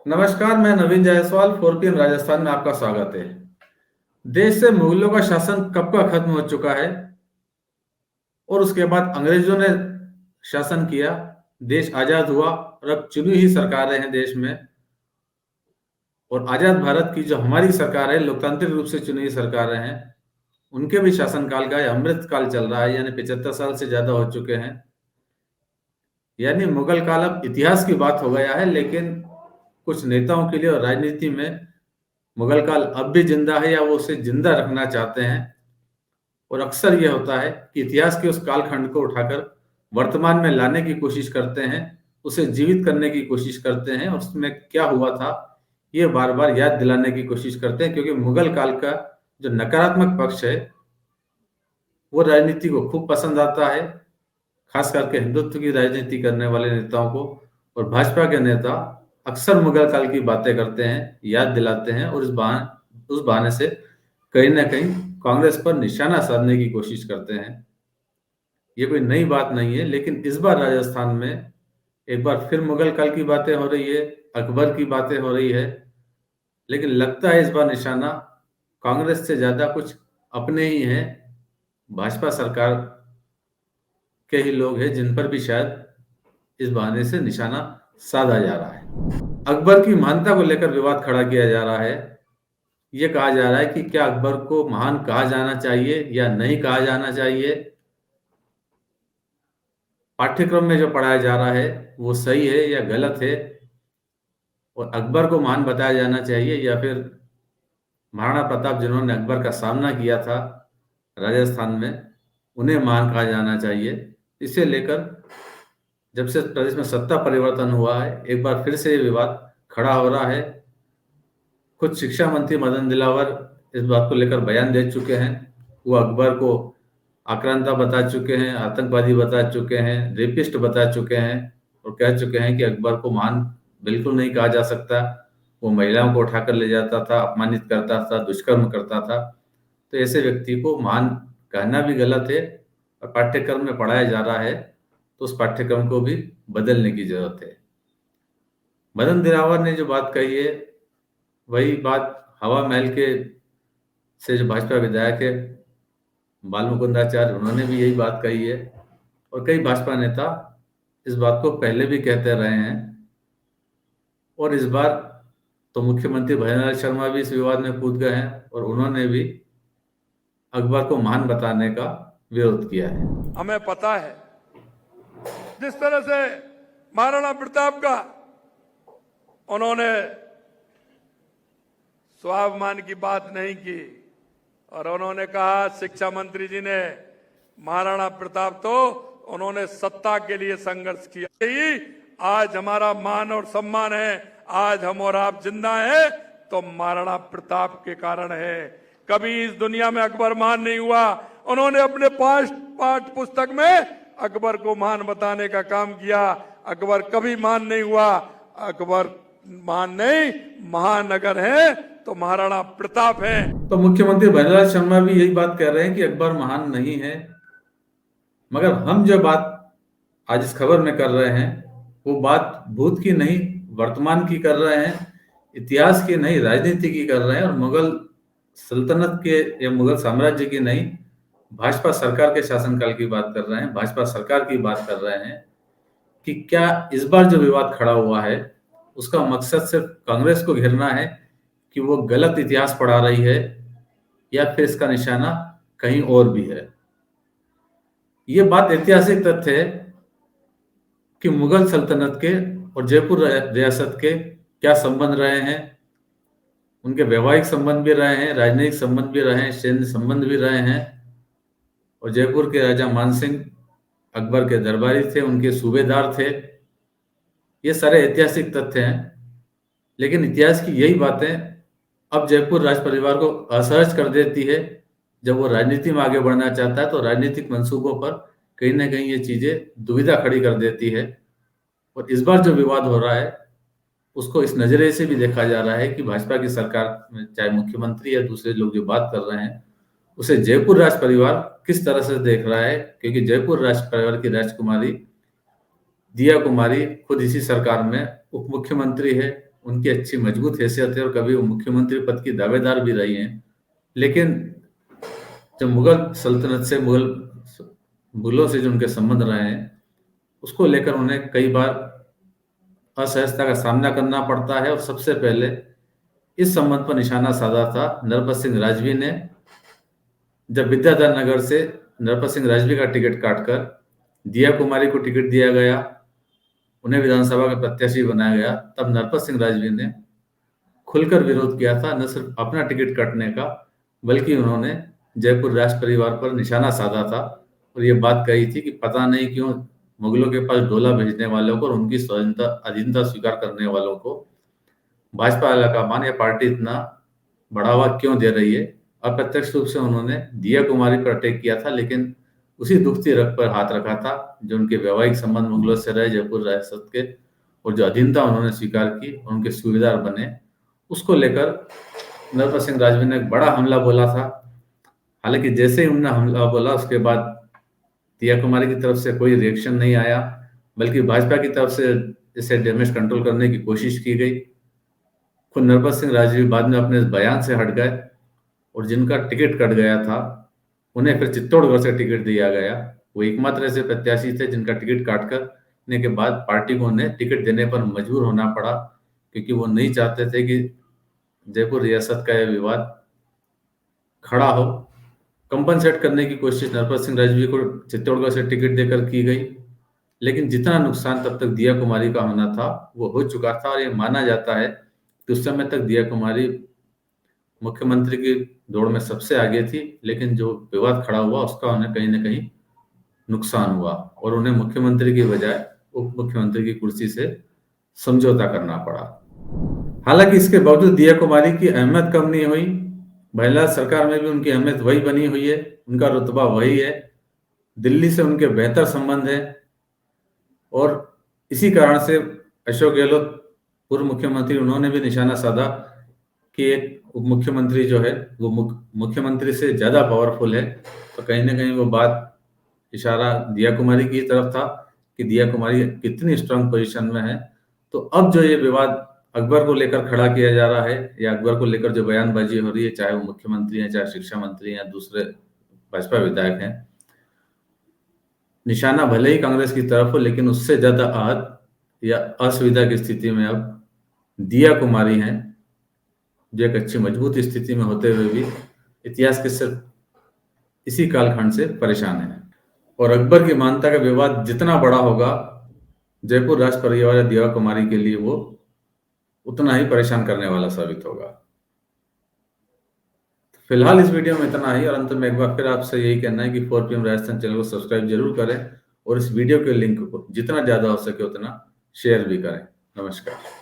नमस्कार, मैं नवीन जायसवाल 4PM राजस्थान में आपका स्वागत है। देश से मुगलों का शासन कब का खत्म हो चुका है और उसके बाद अंग्रेजों ने शासन किया, देश आजाद हुआ और अब चुनी हुई सरकारें हैं देश में। और आजाद भारत की जो हमारी सरकार है, लोकतांत्रिक रूप से चुनी हुई सरकारें हैं, उनके भी शासनकाल का अमृत काल चल रहा है, यानी 75 साल से ज्यादा हो चुके हैं। यानी मुगल काल अब इतिहास की बात हो गया है, लेकिन कुछ नेताओं के लिए और राजनीति में मुगल काल अब भी जिंदा है या वो उसे जिंदा रखना चाहते हैं। और अक्सर यह होता है कि इतिहास के उस कालखंड को उठाकर वर्तमान में लाने की कोशिश करते हैं, उसे जीवित करने की कोशिश करते हैं, उसमें क्या हुआ था ये बार बार याद दिलाने की कोशिश करते हैं, क्योंकि मुगल काल का जो नकारात्मक पक्ष है वो राजनीति को खूब पसंद आता है, खास करके हिंदुत्व की राजनीति करने वाले नेताओं को। और भाजपा के नेता अक्सर मुगल काल की बातें करते हैं, याद दिलाते हैं और उस बहाने से कहीं ना कहीं कांग्रेस पर निशाना साधने की कोशिश करते हैं। ये कोई नई बात नहीं है, लेकिन इस बार राजस्थान में एक बार फिर मुगल काल की बातें हो रही है, अकबर की बातें हो रही है। लेकिन लगता है इस बार निशाना कांग्रेस से ज्यादा कुछ अपने ही हैं, भाजपा सरकार के ही लोग हैं, जिन पर भी शायद इस बहाने से निशाना साधा जा रहा है। अकबर की महानता को लेकर विवाद खड़ा किया जा रहा है। ये कहा जा रहा है कि क्या अकबर को महान कहा जाना चाहिए या नहीं कहा जाना चाहिए। पाठ्यक्रम में जो पढ़ाया जा रहा है वो सही है या गलत है, और अकबर को महान बताया जाना चाहिए या फिर महाराणा प्रताप जिन्होंने अकबर का सामना किया था राजस्थान में, उन्हें महान कहा जाना चाहिए। इसे लेकर जब से प्रदेश में सत्ता परिवर्तन हुआ है, एक बार फिर से ये विवाद खड़ा हो रहा है। खुद शिक्षा मंत्री मदन दिलावर इस बात को लेकर बयान दे चुके हैं। वो अकबर को आक्रांता बता चुके हैं, आतंकवादी बता चुके हैं, रेपिस्ट बता चुके हैं, और कह चुके हैं कि अकबर को महान बिल्कुल नहीं कहा जा सकता। वो महिलाओं को उठाकर ले जाता था, अपमानित करता था, दुष्कर्म करता था। तो ऐसे व्यक्ति को महान कहना भी गलत है, और पाठ्यक्रम में पढ़ाया जा रहा है तो उस पाठ्यक्रम को भी बदलने की जरूरत है। मदन दिलावर ने जो बात कही है वही बात हवा महल के से जो भाजपा विधायक है बाल मुकुंदाचार्य, उन्होंने भी यही बात कही है। और कई भाजपा नेता इस बात को पहले भी कहते रहे हैं। और इस बार तो मुख्यमंत्री भजनलाल शर्मा भी इस विवाद में कूद गए हैं और उन्होंने भी अकबर को महान बताने का विरोध किया है। हमें पता है जिस तरह से महाराणा प्रताप का उन्होंने स्वाभिमान की बात नहीं की, और उन्होंने कहा, शिक्षा मंत्री जी ने, महाराणा प्रताप तो उन्होंने सत्ता के लिए संघर्ष किया, यही आज हमारा मान और सम्मान है। आज हम और आप जिंदा हैं तो महाराणा प्रताप के कारण है। कभी इस दुनिया में अकबर महान नहीं हुआ। उन्होंने अपने पाठ पुस्तक में अकबर को महान बताने का काम किया। अकबर कभी महान नहीं हुआ। अकबर महान नहीं, महान अगर है तो महाराणा प्रताप है। तो मुख्यमंत्री भजनलाल शर्मा भी यही बात कह रहे हैं कि अकबर महान नहीं है। मगर हम जो बात आज इस खबर में कर रहे हैं वो बात भूत की नहीं, वर्तमान की कर रहे हैं, इतिहास की नहीं, राजनीति की कर रहे हैं। और मुगल सल्तनत के या मुगल साम्राज्य की नहीं, भाजपा सरकार के शासनकाल की बात कर रहे हैं, भाजपा सरकार की बात कर रहे हैं कि क्या इस बार जो विवाद खड़ा हुआ है उसका मकसद सिर्फ कांग्रेस को घेरना है कि वो गलत इतिहास पढ़ा रही है, या फिर इसका निशाना कहीं और भी है। ये बात ऐतिहासिक तथ्य है कि मुगल सल्तनत के और जयपुर रियासत के क्या संबंध रहे हैं। उनके वैवाहिक संबंध भी रहे हैं, राजनयिक संबंध भी रहे हैं, सैन्य संबंध भी रहे हैं। और जयपुर के राजा मानसिंह अकबर के दरबारी थे, उनके सूबेदार थे। ये सारे ऐतिहासिक तथ्य हैं, लेकिन इतिहास की यही बातें अब जयपुर राज परिवार को असहज कर देती है। जब वो राजनीति में आगे बढ़ना चाहता है तो राजनीतिक मंसूबों पर कहीं ना कहीं ये चीजें दुविधा खड़ी कर देती है। और इस बार जो विवाद हो रहा है उसको इस नजरिए से भी देखा जा रहा है कि भाजपा की सरकार में चाहे मुख्यमंत्री या दूसरे लोग जो बात कर रहे हैं उसे जयपुर राज परिवार किस तरह से देख रहा है। क्योंकि जयपुर राज परिवार की राजकुमारी दिया कुमारी खुद इसी सरकार में उप मुख्यमंत्री है, उनकी अच्छी मजबूत हैसियत है और कभी वो मुख्यमंत्री पद की दावेदार भी रही हैं। लेकिन जो मुगल सल्तनत से मुगलों से जो उनके संबंध रहे हैं, उसको लेकर उन्हें कई बार असहजता का सामना करना पड़ता है। और सबसे पहले इस संबंध पर निशाना साधा था नरपत सिंह राजवी ने, जब विद्याधर नगर से नरपत सिंह राजवी का टिकट काटकर दिया कुमारी को टिकट दिया गया, उन्हें विधानसभा का प्रत्याशी बनाया गया। तब नरपत सिंह राजवी ने खुलकर विरोध किया था, न सिर्फ अपना टिकट काटने का, बल्कि उन्होंने जयपुर राज परिवार पर निशाना साधा था और ये बात कही थी कि पता नहीं क्यों मुगलों के पास डोला भेजने वालों को और उनकी स्वाधीनता अधीनता स्वीकार करने वालों को भाजपा आलाकमान या पार्टी इतना बढ़ावा क्यों दे रही है। अप्रत्यक्ष रूप से उन्होंने दिया कुमारी पर अटैक किया था, लेकिन उसी दुखती रग पर हाथ रखा था जो उनके वैवाहिक संबंध मुगलों से रहे जयपुर रियासत के, और जो अधीनता उन्होंने स्वीकार की और उनके सूबेदार बने, उसको लेकर नरपत सिंह राजवी ने एक बड़ा हमला बोला था। हालांकि जैसे ही उन्होंने हमला बोला, उसके बाद दिया कुमारी की तरफ से कोई रिएक्शन नहीं आया, बल्कि भाजपा की तरफ से इसे डैमेज कंट्रोल करने की कोशिश की गई। खुद नरपत सिंह राजवी बाद में अपने इस बयान से हट गए और जिनका टिकट कट गया था उन्हें फिर चित्तौड़गढ़ से टिकट दिया गया। वो एकमात्र ऐसे प्रत्याशी थे जिनका टिकट काट करने के बाद पार्टी को उन्हें टिकट देने पर मजबूर होना पड़ा, क्योंकि वो नहीं चाहते थे कि जयपुर रियासत का यह विवाद खड़ा हो। कंपनसेट करने की कोशिश नरपत सिंह राजवी को चित्तौड़गढ़ से टिकट देकर की गई, लेकिन जितना नुकसान तब तक दिया कुमारी का होना था वो हो चुका था। और ये माना जाता है कि उस समय तक दिया कुमारी मुख्यमंत्री की दौड़ में सबसे आगे थी, लेकिन जो विवाद खड़ा हुआ उसका उन्हें कहीं ना कहीं नुकसान हुआ और उन्हें मुख्यमंत्री की बजाय उप मुख्यमंत्री की कुर्सी से समझौता करना पड़ा। हालांकि इसके बावजूद दिया कुमारी की अहमियत कम नहीं हुई। महिला सरकार में भी उनकी अहमियत वही बनी हुई है, उनका रुतबा वही है, दिल्ली से उनके बेहतर संबंध है। और इसी कारण से अशोक गहलोत पूर्व मुख्यमंत्री, उन्होंने भी निशाना साधा कि एक उप मुख्यमंत्री जो है वो मुख्यमंत्री से ज्यादा पावरफुल है। तो कहीं ना कहीं वो बात इशारा दिया कुमारी की तरफ था कि दिया कुमारी कितनी स्ट्रांग पोजीशन में है। तो अब जो ये विवाद अकबर को लेकर खड़ा किया जा रहा है या अकबर को लेकर जो बयानबाजी हो रही है, चाहे वो मुख्यमंत्री हैं, चाहे शिक्षा मंत्री हैं, दूसरे भाजपा विधायक हैं, निशाना भले ही कांग्रेस की तरफ हो, लेकिन उससे ज्यादा आहत या असुविधा की स्थिति में अब दिया कुमारी हैं, जो एक अच्छी मजबूत स्थिति में होते हुए भी इतिहास के सिर्फ इसी कालखंड से परेशान है। और अकबर की मान्यता का विवाद जितना बड़ा होगा, जयपुर राज परिवार या दिया कुमारी के लिए वो उतना ही परेशान करने वाला साबित होगा। फिलहाल इस वीडियो में इतना ही, और अंत में एक बार फिर आपसे यही कहना है कि 4PM राजस्थान चैनल को सब्सक्राइब जरूर करें और इस वीडियो के लिंक को जितना ज्यादा हो सके उतना शेयर भी करें। नमस्कार।